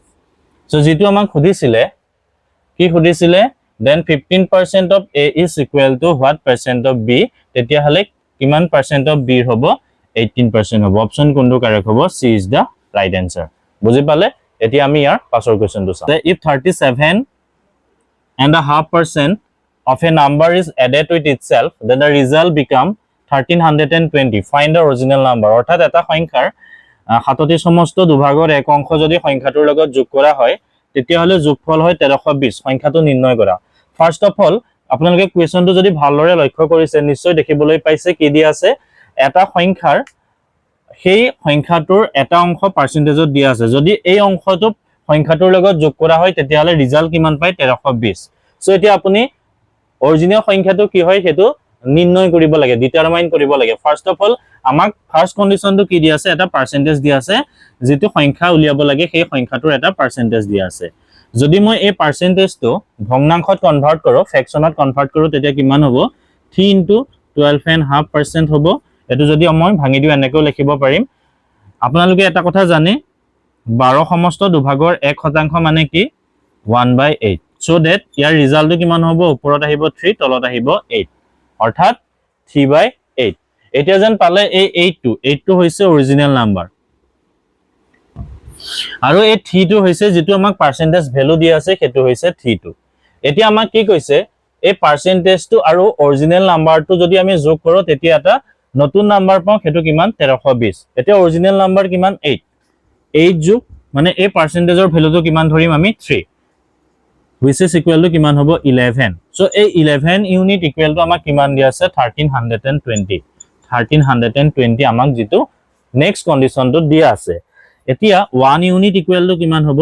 so যেটো আমাক খুদিছিলে কি খুদিছিলে then 15% of a is equal to what percent of b তেতিয়া হলে কিমান percent of b হ'ব 18% হ'ব অপশন কোনটো কারেক্ট হ'ব c is the right answer বুজি পালে এতিয়া আমি ইয়াৰ পাছৰ কোৱেশ্চনটো চাম if 37.5% of a number is added with itself then the result become 1320 find the original number অৰ্থাৎ এটা সংখ্যাৰ 37 সমস্ত দুভাগৰ এক অংশ যদি সংখ্যাটোৰ লগত যোগ কৰা হয় তেতিয়া হলে যোগফল হয় 1320 সংখ্যাটো নিৰ্ণয় কৰা ফাৰ্স্ট অফ অল আপোনালোকে কোৱেশ্চনটো যদি ভালদৰে লক্ষ্য কৰিছে নিশ্চয় দেখিবলৈ পাইছে কি দিয়া আছে এটা সংখ্যাৰ সেই সংখ্যাটোৰ এটা অংশ পাৰ্সেন্টেজত দিয়া আছে যদি এই অংশটো সংখ্যাটোৰ লগত যোগ কৰা হয় তেতিয়া হলে ৰিজাল্ট কিমান পায় 1320 সো এতিয়া আপুনি অৰিজিনাল সংখ্যাটো কি হয় হেতু নিৰ্ণয় কৰিব লাগে ডিটাৰমাইন কৰিব লাগে ফাৰ্স্ট অফ অল আমাক ফাৰ্স্ট কন্ডিশনটো কি দিয়া আছে এটা পাৰ্সেন্টেজ দিয়া আছে যেটো সংখ্যা উলিয়াব লাগে সেই সংখ্যাটোৰ এটা পাৰ্সেন্টেজ দিয়া আছে যদি মই এই পাৰ্সেন্টেজটো ভগ্নাংশত কনভাৰ্ট কৰো ফ্ৰেকশনত কনভাৰ্ট কৰো তেতিয়া কিমান হ'ব 3 into 12.5% হ'ব এটো যদি মই ভাঙি দিও এনেকৈ লিখিব পাৰিম আপোনালোকে এটা কথা জানে 12 সমস্ত দুভাগৰ 1% মানে কি 1/8 so that ইয়াৰ ৰিজাল্টটো কিমান হ'ব ওপৰত আহিব 3 তলত আহিব 8 অৰ্থাৎ 3/8 এতিয়া যেন পালে এই 8 টো হৈছে অৰিজিনাল নাম্বাৰ আৰু এই 3 টো হৈছে যেটো আমাক পার্সেন্টেজ ভ্যালু দিয়া আছে হেতু হৈছে 3 টো এতিয়া আমাক কি কৈছে এই পার্সেন্টেজটো আৰু অৰিজিনাল নাম্বাৰটো যদি আমি যোগ কৰো তেতিয়া এটা নতুন নাম্বাৰ পাও হেতু কিমান 1320 এতিয়া অৰিজিনাল নাম্বাৰ কিমান 8 যোগ মানে এই পাৰ্সেন্টেজৰ ভ্যালুটো কিমান ধৰিম আমি 3 which is equal to কিমান হ'ব 11 so এই 11 ইউনিট ইকুৱেল টু আমাক কিমান দিয়া আছে 1320 আমাক যেটো নেক্সট কন্ডিশনটো দিয়া আছে এতিয়া 1 ইউনিট ইকুৱেল টু কিমান হ'ব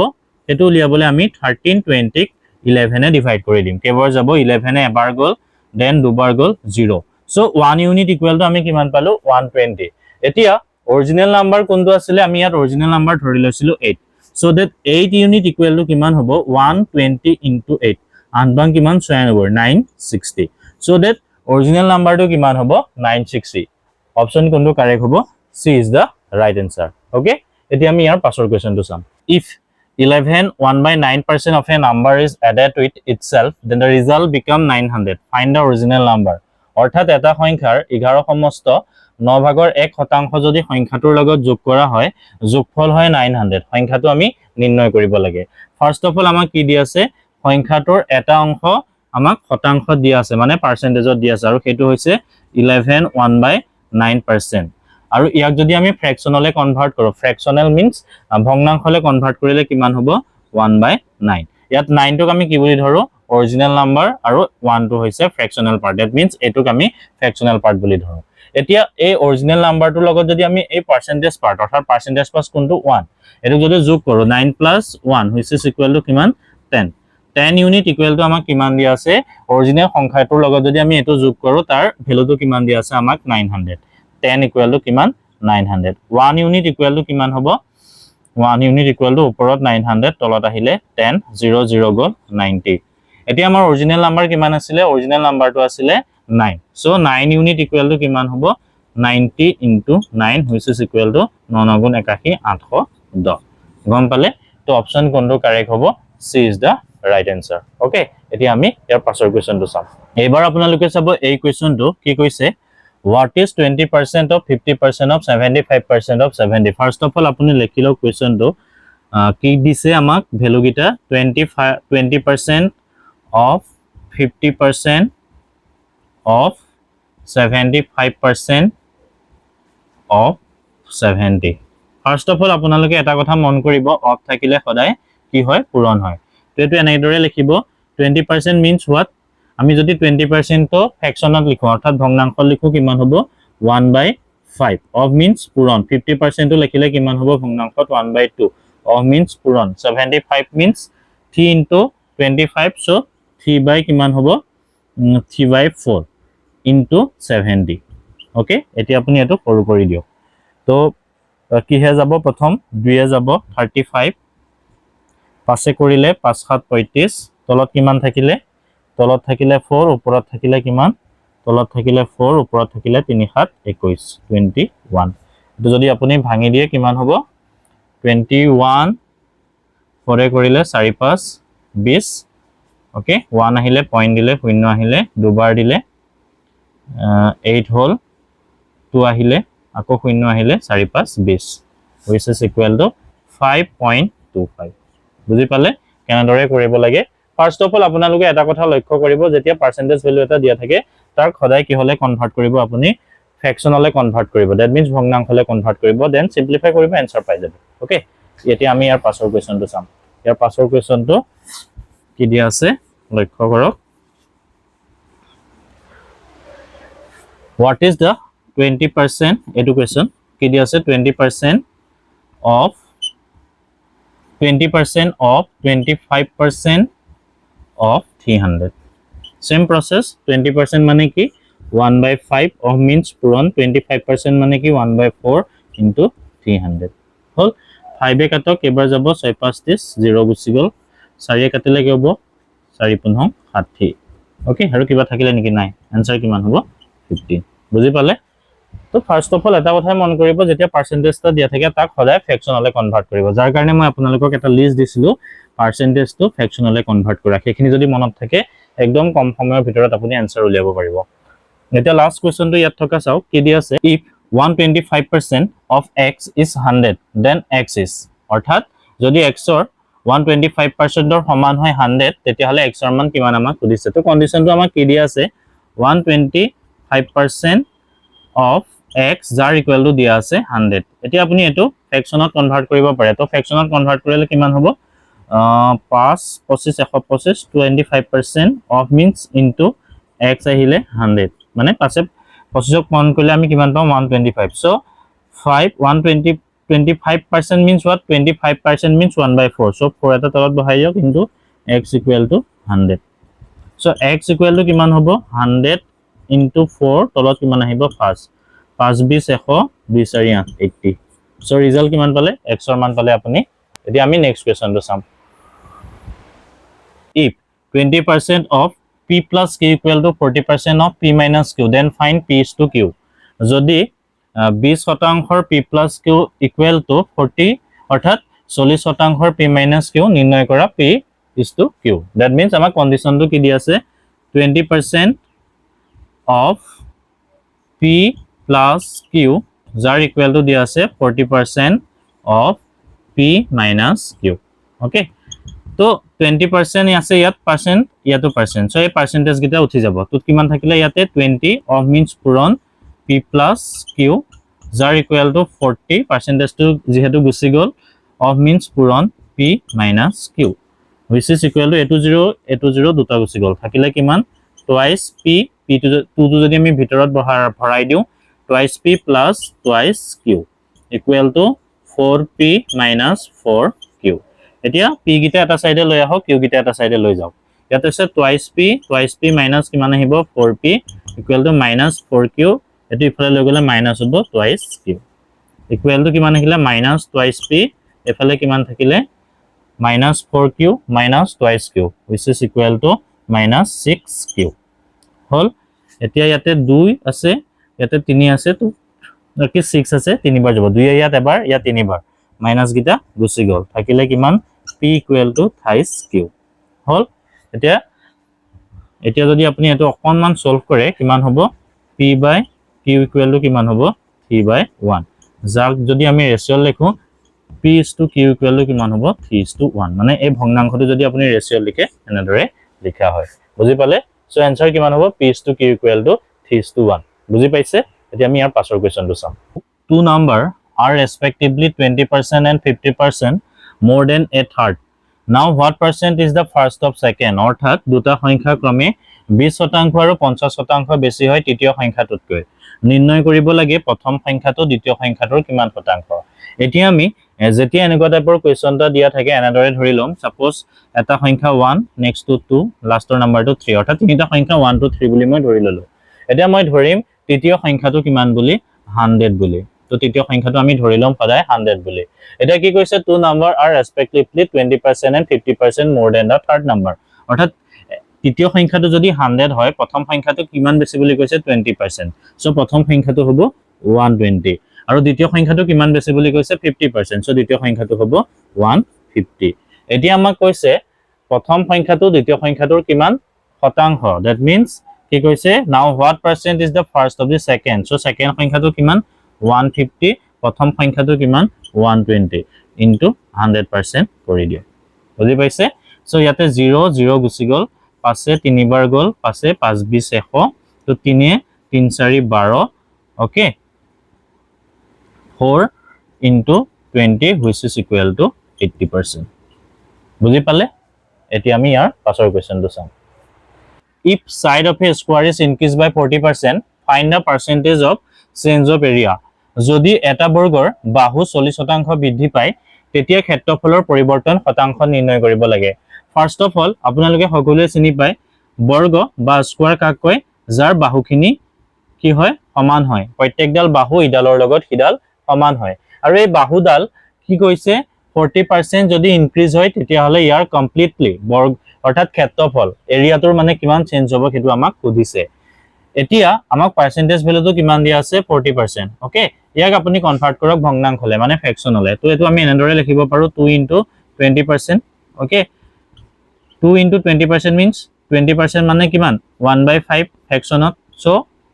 এটো উলিয়াবলে আমি 1320 ক 11 এ ডিভাইড কৰি দিম কেৱৰ যাব 11 এ এবাৰ গল দেন দুবাৰ গল 0 so 1 ইউনিট ইকুৱেল টু আমি কিমান পালো 120 এতিয়া অৰিজিনাল নাম্বাৰ কোনটো আছিল আমি ইয়াত অৰিজিনাল নাম্বাৰ ধৰি লৈছিলো 8 so that 8 unit equal to কিমান হ'ব 120 into 8 আনবাং কিমান 960 so that original number to কিমান হ'ব 960 option কোনটো কারেক্ট হ'ব c is the right answer okay এতিয়া আমি ইয়াৰ পাছৰ কোৱেশ্চনটো চাম if 11 1/9% of a number is added with itself then the result become 900 find the original number অৰ্থাৎ এটা সংখ্যাৰ 11 সমস্ত 9 ভাগৰ 1% যদি সংখ্যাটোৰ লগত যোগ কৰা হয় যোগফল হয় 900 সংখ্যাটো আমি নিৰ্ণয় কৰিব লাগে ফাৰ্স্ট অফ অল আমাক কি দিয়া আছে সংখ্যাটোৰ এটা অংশ আমাক শতাংশ দিয়া আছে মানে পাৰ্সেন্টেজত দিয়া আছে আৰু হেতু হৈছে 11 1/9% আৰু ইয়াক যদি আমি ফ্ৰেকশনলে কনভাৰ্ট কৰো ফ্ৰেকশনাল মিন্স ভগ্নাংশলে কনভাৰ্ট কৰিলে কিমান হ'ব 1/9 ইয়াত 9 টোক আমি কি বুলি ধৰো অৰিজিনাল নাম্বাৰ আৰু 1 টো হৈছে ফ্ৰেকশনাল পাৰ্ট দ্যাট মিন্স এটোক আমি ফ্ৰেকশনাল পাৰ্ট বুলি ধৰো এতিয়া এই অৰিজিনাল নাম্বাৰটোৰ লগত যদি আমি এই পাৰ্সেন্টেজ পাৰ্ট অৰ্থাৎ পাৰ্সেন্টেজ প্লাস কোনটো 1 এটো যদি যোগ কৰো 9 + 1 which is equal to কিমান 10 ইউনিট ইকুৱেল টু আমাক কিমান দিয়া আছে অৰিজিনাল সংখ্যাটোৰ লগত যদি আমি এটো যোগ কৰো তাৰ ভ্যালুটো কিমান দিয়া আছে আমাক 900 10 ইকুৱেল টু কিমান 900 1 ইউনিট ইকুৱেল টু কিমান হ'ব 1 ইউনিট ইকুৱেল টু ওপৰত 900 তলত আহিলে 10 0 0 গল 90 এতিয়া আমাৰ অৰিজিনাল নাম্বাৰ কিমান আছিল অৰিজিনাল নাম্বাৰটো আছিল 9 so 9 ইউনিট ইকুৱেল টু কিমান হ'ব 90 into 9 which is equal to 9 * 81 810 গম পালে তো অপশন কোনটো কারেক্ট হ'ব c is the right answer okay এতিয়া আমি ইয়াৰ পাছৰ কোৱেশ্চনটো চাম এবাৰ আপোনালোকে চাব এই কোৱেশ্চনটো কি কৈছে what is 20% of 50% of 75% of 70 first of all আপুনি লিখিলো কোৱেশ্চনটো কি দিছে আমাক ভ্যালু গিটা 20% of 50% of 75% of 70 first of all আপোনালোকে এটা কথা মন কৰিব অফ থাকিলে সদায় কি হয় পূৰণ হয় তো এটো এনেদৰে লিখিব 20% means what আমি যদি 20% তো ফ্ৰেকশনত লিখো অৰ্থাৎ ভগ্নাংশ লিখো কিমান হ'ব 1/5 of means পূৰণ 50% তো লিখিলে কিমান হ'ব ভগ্নাংশত 1/2 of means পূৰণ 75 means 3 into 25 so 3 by কিমান হ'ব 3/4 into 70 ওকে এতিয়া আপুনি এটো সৰু কৰি দিও তো কি হে যাব প্ৰথম 2 এ যাব 35 পাছে কৰিলে 5 7 35 তলত কিমান থাকিলে তলত থাকিলে 4 ওপৰত থাকিলে কিমান তলত থাকিলে 4 ওপৰত থাকিলে 3 7 21 21 এটো যদি আপুনি ভাঙি দিয়ে কিমান হ'ব 21 4 কৰিলে 4 5 20 ওকে 1 আহিলে পইণ্ট দিলে 0 আহিলে দুবাৰ দিলে 8 হল 2 আহিলে আকৌ 0 আহিলে 4 5 20 which is equal to 5.25 বুজি পালে কেনেদৰে কৰিব লাগে ফাৰ্স্ট অফ অল আপোনালোকে এটা কথা লক্ষ্য কৰিব যেতিয়া পাৰ্সেন্টেজ ভ্যালু এটা দিয়া থাকে তাৰ সদায় কি হলে কনভাৰ্ট কৰিব আপুনি ফ্ৰেকশনলে কনভাৰ্ট কৰিব দ্যাট মিন্স ভগ্নাংশলে কনভাৰ্ট কৰিব দেন সিম্পলিফাই কৰিব আনসাৰ পাই যাব ওকে এতিয়া আমি ইয়াৰ পাছৰ কোৱেশ্চনটো চাম ইয়াৰ পাছৰ কোৱেশ্চনটো কি দিয়া আছে লক্ষ্য কৰক what is the 20% education কি দিয়া আছে 20% of 25% of 300 same process 20% মানে কি 1/5 of means পূৰণ 25% মানে কি 1/4 into 300 হল 5 এ কাটক এবাৰ যাব 6 5 30 0 গুচি গল 4 এ কাটিলে কি হ'ব 4 5 60 ওকে আৰু কিবা থাকিলে নেকি নাই आंसर কিমান হ'ব 15 বুজি পালে তো ফার্স্ট অফ অল এটা কথাই মন কৰিব যেতিয়া পাৰ্সেন্টেজটা দিয়া থাকে তাক সদায় ফ্ৰেকশনলে কনভাৰ্ট কৰিব যাৰ কাৰণে মই আপোনালোকক এটা লিষ্ট দিছিলো পাৰ্সেন্টেজটো ফ্ৰেকশনলে কনভাৰ্ট কৰা সেইখিনি যদি মনত থাকে একদম কম সময়ৰ ভিতৰত আপুনি आंसर উলিয়াব পাৰিব এতিয়া লাষ্ট কোৱেশ্চনটো ইয়াত থকা চাও কি দিয়া আছে if 125% of x is 100 then x is অৰ্থাৎ যদি x ৰ 125% ৰ সমান হয় 100 তেতিয়া হলে x ৰ মান কিমান আমাক সুধিছে তো কন্ডিশনটো আমাক কি দিয়া আছে 125% of x যাৰ ইকুৱেল টু দিয়া আছে 100 এতিয়া আপুনি এটো ফ্ৰেকশনত কনভাৰ্ট কৰিব পাৰে তো ফ্ৰেকশনত কনভাৰ্ট কৰিলে কিমান হ'ব 5 25 125 25% of means into x আহিলে 100 মানে পাছে 25 ক মান কৰিলে আমি কিমান পাম 125 so 25% means what 25% means 1/4 so 4 এটা তলত বহাই দিয়ক into x equal to 100 so x equal to কিমান হ'ব 100 into 4 তলত কিমান আহিব 5 5 20 100 20 80 so result কিমান পালে x ৰ মান পালে আপুনি এতিয়া আমি নেক্সট কোৱেশ্চনটো চাম if 20% of p plus q equal to 40% of p minus q then find p is to q যদি 20% p plus q equal to 40 অৰ্থাৎ 40% p minus q নিৰ্ণয় কৰা p is to q that means আমাৰ কন্ডিশনটো কি দি আছে 20% of p plus q যাৰ equal to দিয়া আছে 40% of p minus q okay তো 20% আছে ইয়াত পার্সেন্ট ইয়াতো পার্সেন্ট সো এই পার্সেন্টেজ গিটা উঠি যাব তো কিমান থাকিলে ইয়াতে 20 of means পূৰণ p plus q যাৰ ইকুৱেল টু 40 পাৰ্সেন্টেজটো যেহেতু গুচি গল of means পূৰণ p minus q which is equal to এটো 0 দুটা গুচি গল থাকিলে কিমান twice p p2 যদি আমি ভিতৰত ভৰাই দিও twice p plus twice q equal to 4p minus 4q এতিয়া p গিটা এটা সাইডে লৈ আহক q গিটা এটা সাইডে লৈ যাওক ইয়াত আছে twice p minus কিমান আহিব 4p equal to minus 4q এটো ইফালে লৈ গলে মাইনাস হ'ব twice q equal to কিমান আহিলে minus twice p এফালে কিমান থাকিলে minus 4q minus twice q which is equal to minus 6q হল এতিয়া ইয়াতে 2 আছে ইয়াতে 3 আছে তো কি 6 আছে 3 বাৰ যাব 2 ইয়াত এবাৰ ইয়া 3 বাৰ মাইনাস গিটা গুচি গল থাকিলে কিমান p equal to thrice q হল এতিয়া যদি আপুনি এটো অকনমান সলভ কৰে কিমান হ'ব p by q equal to কিমান হ'ব 3/1 যাক যদি আমি ৰেশিও লিখো p is to q equal to কিমান হ'ব 3:1 মানে এই ভগ্নাংশটো যদি আপুনি ৰেশিও লিখে এনেদৰে লিখা হয় বুজি পালে সো आंसर কিমান হ'ব p is to q equal to 3:1 বুজি পাইছে এতিয়া আমি ইয়াৰ পাছৰ কোৱেশ্চনটো চাম two number are respectively 20% and 50% more than a third now what percent is the first of second অৰ্থাৎ দুটা সংখ্যা ক্ৰমে 20% আৰু 50% বেছি হয় তৃতীয় সংখ্যাটোতকৈ নিৰ্ণয় কৰিব লাগে প্ৰথম সংখ্যাটো দ্বিতীয় সংখ্যাটোৰ কিমান শতাংশ এতিয়া আমি যেতিয়া এনেকুৱা টাইপৰ কোৱেশ্চনটা দিয়া থাকে এনেদৰে ধৰি লম সাপোজ এটা সংখ্যা 1 নেক্সট টু 2 লাষ্টৰ নাম্বাৰটো 3 অৰ্থাৎ তিনিটা সংখ্যা 1 2 3 বুলি মই ধৰি ললো এতিয়া মই ধৰিম তৃতীয় সংখ্যাটো কিমান বুলি 100 বুলি তো তৃতীয় সংখ্যাটো আমি ধৰি লম সদায় 100 বুলি এটা কি কৈছে two number are respectively 20% and 50% more than the third number অৰ্থাৎ তৃতীয় সংখ্যাটো যদি 100 হয় প্ৰথম সংখ্যাটো কিমান বেছি বুলি কৈছে 20% সো প্ৰথম সংখ্যাটো হ'ব 120 আৰু দ্বিতীয় সংখ্যাটো কিমান বেছি বুলি কৈছে 50% সো দ্বিতীয় সংখ্যাটো হ'ব 150 এতিয়া আমাক কৈছে প্ৰথম সংখ্যাটো দ্বিতীয় সংখ্যাটোৰ কিমান শতাংশ that means কি কৈছে now what percent is the first of the second so second সংখ্যাটো কিমান 150 প্ৰথম সংখ্যাটো কিমান 120 into 100% কৰি দিও বুজি পাইছে সো ইয়াতে 0 0 গুচি গল পাছে তিনিবাৰ গল পাছে 5 20 100 তো 3 3 4 12 okay 4 into 20 which is equal to 80% বুজি পালে এতিয়া আমি ইয়াৰ পাছৰ কোৱেশ্চনটো চাম if side of a square is increased by 40% find the percentage of change of area যদি এটা বৰ্গৰ বাহু 40% বৃদ্ধি পায় তেতিয়া ক্ষেত্ৰফলৰ পৰিৱৰ্তন শতাংশ নিৰ্ণয় কৰিব লাগে ফাৰ্স্ট অফ অল আপোনালোকে সকলোৱে চিনি পায় বৰ্গ বা স্কয়াৰ কাক কয় যাৰ বাহুখিনি কি হয় সমান হয় প্ৰত্যেকডাল বাহু ইডালৰ লগত হিডাল সমান হয় আৰু এই বাহুডাল কি কৈছে 40% যদি ইনক্ৰিজ হয় তেতিয়া হলে ইয়াৰ কমপ্লিটলি বৰ্গ অৰ্থাৎ ক্ষেত্ৰফল এৰিয়াটোৰ মানে কিমান চেঞ্জ হ'ব সেইটো আমাক সুধিছে এতিয়া আমাক পাৰ্সেন্টেজ ভ্যালুটো কিমান দিয়া আছে 40% ওকে ইয়াক আপুনি কনভাৰ্ট কৰক ভগ্নাংশলে মানে ফ্ৰেকশনলে তো এটো আমি এনেদৰে লিখিব পাৰো 2 into 20% ওকে 2 into 20% means 20% মানে কিমান 1/5 ফ্ৰেকশনত সো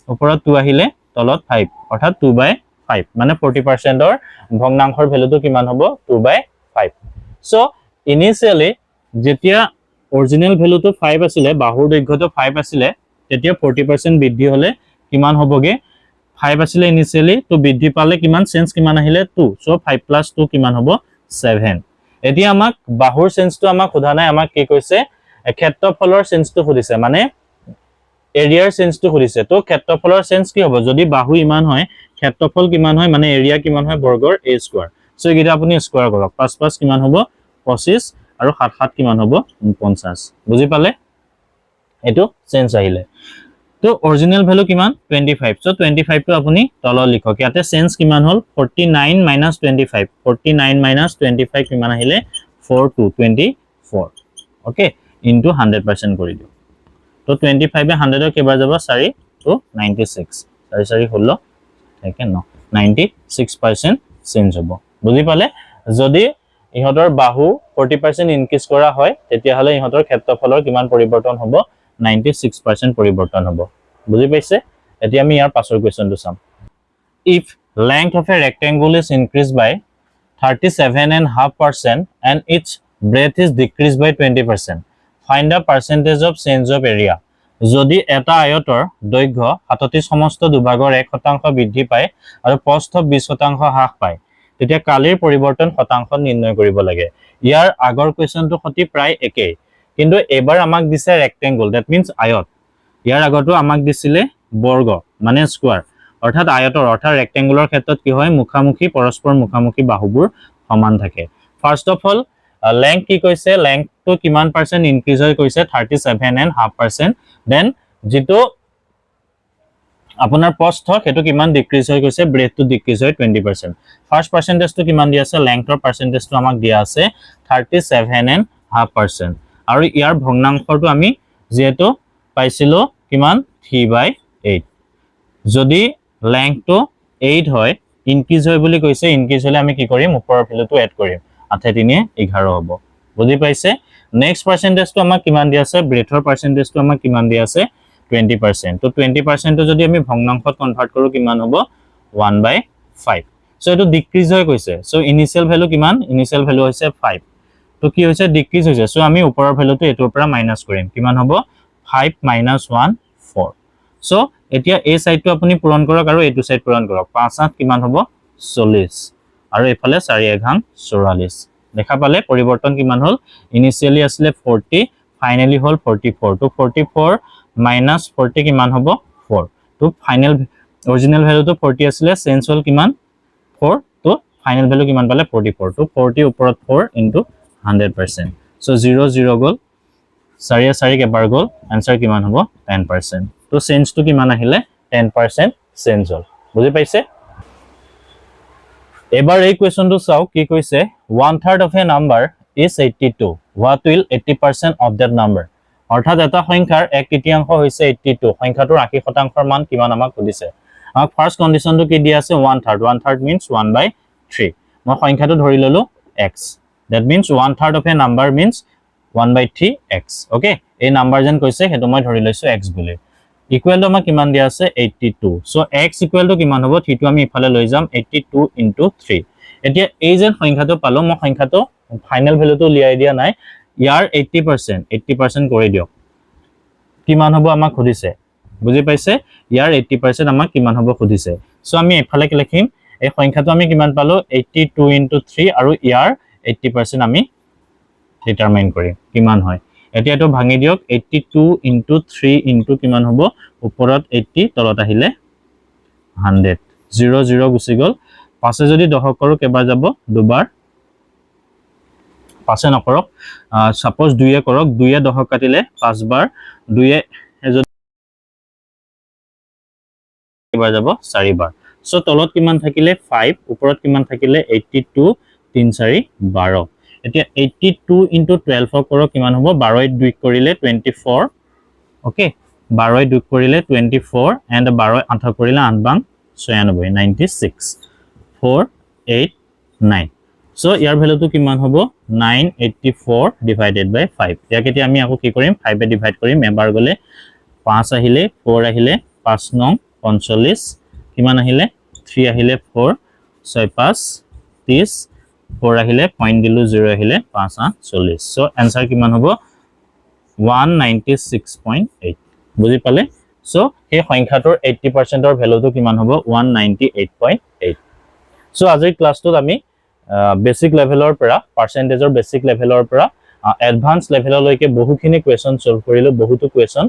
ওপৰত 2 আহিলে তলত 5 অৰ্থাৎ 2/5 মানে 40% ৰ ভগ্নাংশৰ ভ্যালুটো কিমান হ'ব 2/5 সো ইনিশিয়ালি যেতিয়া অৰিজিনাল ভ্যালুটো 5 আছিল বাহুৰ দৈৰ্ঘ্যটো 5 আছিল তেতিয়া 40% বৃদ্ধি হলে কিমান হ'বগে 5 আছিল ইনিশিয়ালি তো বৃদ্ধি পালে কিমান চেঞ্জ কিমান আহিলে 2 সো 5 + 2 কিমান হ'ব 7 এতিয়া আমাক বাহুৰ চেঞ্জটো আমাক সোধা নাই আমাক কি কৈছে ক্ষেত্ৰফলৰ চেঞ্জটো সুধিছে মানে এৰিয়াৰ চেঞ্জটো সুধিছে তো ক্ষেত্ৰফলৰ চেঞ্জ কি হ'ব যদি বাহু ইমান হয় ক্ষেত্ৰফল কিমান হয় মানে এৰিয়া কিমান হয় বৰ্গৰ a স্কয়াৰ সো এটা আপুনি স্কয়াৰ কৰক 5 5 কিমান হ'ব 25 আৰু 7 7 কিমান হ'ব 50 বুজি পালে এটো চেঞ্জ আহিলে তো অৰিজিনাল ভ্যালু কিমান 25 সো 25 টো আপুনি তল লিখক ইয়াতে চেঞ্জ কিমান হল 49 - 25 49 - 25 কিমান আহিলে 4 to 24 ওকে ইনটু 100% কৰি দিও তো 25 এ 100 এৰ কেবাৰ যাব 4 to 96 4 4 হলো ঠিক ন 96% চেঞ্জ হ'ব বুজি পালে যদি ইহতৰ বাহু 40% ইনক্ৰিজ কৰা হয় তেতিয়া হলে ইহতৰ ক্ষেত্ৰফলৰ কিমান পৰিৱৰ্তন হ'ব 96% পৰিৱৰ্তন হ'ব বুজি পাইছে এতিয়া আমি ইয়াৰ পাছৰ কোৱেশ্চনটো চাম if length of a rectangle is increased by 37.5% and its breadth is decreased by 20% find the percentage of change of area যদি এটা আয়তৰ দৈৰ্ঘ্য 37 সমস্ত দুভাগৰ 1% বৃদ্ধি পায় আৰু প্ৰস্থ 20% হ্ৰাস পায় তেতিয়া কালিৰ পৰিৱৰ্তন শতাংশ নিৰ্ণয় কৰিব লাগে ইয়াৰ আগৰ কোৱেশ্চনটো সতি প্ৰায় একেই কিন্তু এবাৰ আমাক দিছে ৰেক্টেংগল দ্যাট মিন্স আয়ত ইয়াৰ আগতো আমাক দিছিলে বৰ্গ মানে স্কয়াৰ অৰ্থাৎ আয়তৰ অৰ্থাৎ ৰেক্টেংগুলাৰ ক্ষেত্ৰত কি হয় মুখামুখি পৰস্পৰ মুখামুখি বাহুবোৰ সমান থাকে ফাৰ্স্ট অফ অল length কি কৈছে length to কিমান পাৰ্সেন্ট ইনক্ৰিজ হৈ কৈছে 37.5% দেন যেটো আপোনাৰ প্ৰস্থ হেতু কিমান ডিক্ৰিজ হৈ গৈছে ব্ৰেথ টু ডিক্ৰিজ হৈ 20% ফাৰ্স্ট পাৰ্সেন্টেজ টু কিমান দিয়া আছে lengthৰ পাৰ্সেন্টেজ টু আমাক দিয়া আছে 37.5% আৰু ইয়াৰ ভগ্নাংশটো আমি যেটো পাইছিলো কিমান 3/8 যদি length to 8 হয় ইনক্রিজ হৈ বুলি কৈছে ইনক্রিজ হলে আমি কি কৰিম ওপৰৰ ভ্যালুটো এড কৰিম 8 3 11 হ'ব বুজি পাইছে নেক্সট পাৰ্সেন্টেজ টু আমাক কিমান দিয়া আছে ব্ৰেথৰ পার্সেন্টেজ টু আমাক কিমান দিয়া আছে 20% তো 20% তো যদি আমি ভগ্নাংশত কনভার্ট কৰো কিমান হ'ব 1/5 সো এটো ডিক্রিজ হৈ গৈছে সো ইনিশিয়াল ভ্যালু কিমান ইনিশিয়াল ভ্যালু হৈছে 5 তো কি হৈছে ডিক্রিজ হৈছে সো আমি ওপৰৰ ভ্যালুটো এটোৰ পৰা মাইনাস কৰিম কিমান হ'ব 5 - 1 4 সো এতিয়া এই সাইডটো আপুনি পূৰণ কৰক আৰু এটো সাইড পূৰণ কৰক 5 8 কিমান হ'ব 40 আৰু এফালে 4 1 44 দেখা পালে পৰিৱৰ্তন কিমান হল ইনিশিয়ালি আছিল 40 ফাইনালি হল 44 তো 44 minus 40 কিমান হ'ব 4 তো ফাইনাল অৰিজিনাল ভ্যালুটো 40 আছিলে চেঞ্জ হল কিমান 4 তো ফাইনাল ভ্যালু কিমান পালে 44 তো 40 ওপৰত 4 ইনটু 100% সো 0 0 গল 4 4 এবাৰ গল आंसर কিমান হ'ব 10% তো চেঞ্জ তো কিমান আহিলে 10% চেঞ্জ হল বুজি পাইছে এবাৰ এই কোৱেশ্চনটো চাও কি কৈছে 1/3 of a number is 82 what will 80% of that number অৰ্থাৎ এটা সংখ্যাৰ 1/3 হৈছে 82 সংখ্যাটোৰ 80% মান কিমান আমাক সুধিছে আমাক ফাৰ্স্ট কন্ডিশনটো কি দিয়া আছে 1/3 1/3 means 1/3 মই সংখ্যাটো ধৰি ললো x that means 1/3 of a number means 1/3 x okay এই নাম্বাৰ যেন কৈছে হেতু মই ধৰি লৈছো x বুলি ইকুৱেল টু আমাক কিমান দিয়া আছে 82 সো x ইকুৱেল টু কিমান হ'ব থিটো আমি ইফালে লৈ যাম 82 * 3 এতিয়া এই যেন সংখ্যাটো পালো মই সংখ্যাটো ফাইনাল ভ্যালুটো লিয়াই দিয়া নাই ইয়াৰ 80% কৰি দিয়ক কিমান হ'ব আমাক খুদিছে বুজি পাইছে ইয়াৰ 80% আমাক কিমান হ'ব খুদিছে সো আমি ইফালে কি লিখিম এই সংখ্যাটো আমি কিমান পালো 82 * 3 আৰু ইয়াৰ 80% আমি ডিটাৰমাইন কৰিম কিমান হয় এতিয়া এটো ভাঙি দিয়ক 82 * 3 কিমান হ'ব ওপৰত 80 তলত আহিলে 100 0 0 গুচি গল পাছে যদি 10 কৰো কেবা যাব দুবাৰ পাছে নকৰক সাপোজ 2 এ কৰক 2 এ 10 কাটিলে 5 বাৰ 2 এ এবাৰ যাব 4 বাৰ সো তলত কিমান থাকিলে 5 ওপৰত কিমান থাকিলে 82 3 4 12 এতিয়া 82 * 12 কৰক কিমান হ'ব 12 2 কৰিলে 24 ওকে 12 2 কৰিলে 24 এন্ড 12 8 কৰিলে 8 বাং 96 96 4 8 9 সো ইয়াৰ ভ্যালুটো কিমান হ'ব 984 ডিভাইডেড বাই 5 ইয়াক এতিয়া আমি আকৌ কি কৰিম 5 এ ডিভাইড কৰিম এবাৰ গলে 5 আহিলে 4 আহিলে 5 9 45 কিমান আহিলে 3 আহিলে 4 6 5 30 4 আহিলে পইণ্ট দিলু 0 আহিলে 5 8 40 সো आंसर কিমান হ'ব 196.8 বুজি পালে সো এই সংখ্যাটোৰ 80% ৰ ভ্যালুটো কিমান হ'ব 198.8 সো আজিৰ ক্লাছটোত আমি বেসিক লেভেলৰ পৰা পাৰ্সেন্টেজৰ বেসিক লেভেলৰ পৰা এডভান্স লেভেললৈকে বহুখিনি কোৱেশ্চন সলভ কৰিলো বহুতো কোৱেশ্চন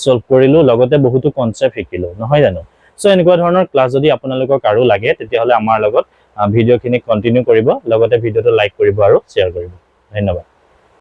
সলভ কৰিলো লগতে বহুতো কনসেপ্ট শিকিলো নহয় জানো সো এনেকুৱা ধৰণৰ ক্লাছ যদি আপোনালোকক আৰু লাগে তেতিয়া হলে আমাৰ লগত ভিডিওখিনি কন্টিনিউ কৰিব লগতে ভিডিওটো লাইক কৰিব আৰু শেয়াৰ কৰিব ধন্যবাদ